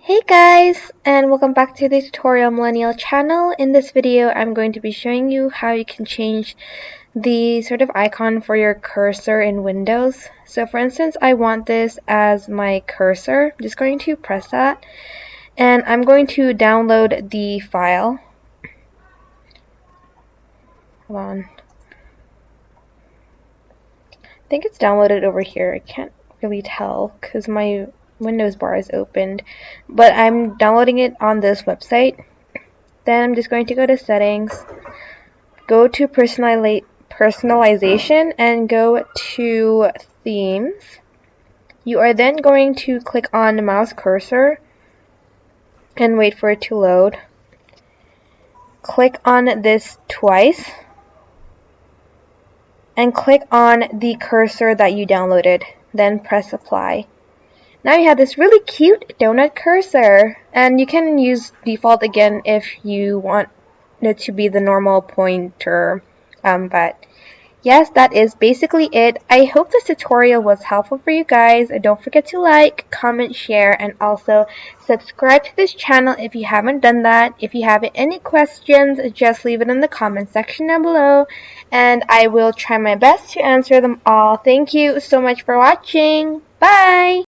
Hey guys, and welcome back to the Tutorial Millennial channel. In this video, I'm going to be showing you how you can change the sort of icon for your cursor in Windows. So for instance, I want this as my cursor. I'm just going to press that, and I'm going to download the file. Hold on. I think it's downloaded over here. I can't really tell because my Windows bar is opened, but I'm downloading it on this website. Then I'm just going to go to settings, go to personalization, and go to themes. You are then going to click on the mouse cursor and wait for it to load. Click on this twice and click on the cursor that you downloaded. Then press apply. Now you have this really cute donut cursor, and you can use default again if you want it to be the normal pointer, but yes, that is basically it. I hope this tutorial was helpful for you guys. Don't forget to like, comment, share, and also subscribe to this channel if you haven't done that. If you have any questions, just leave it in the comment section down below, and I will try my best to answer them all. Thank you so much for watching. Bye!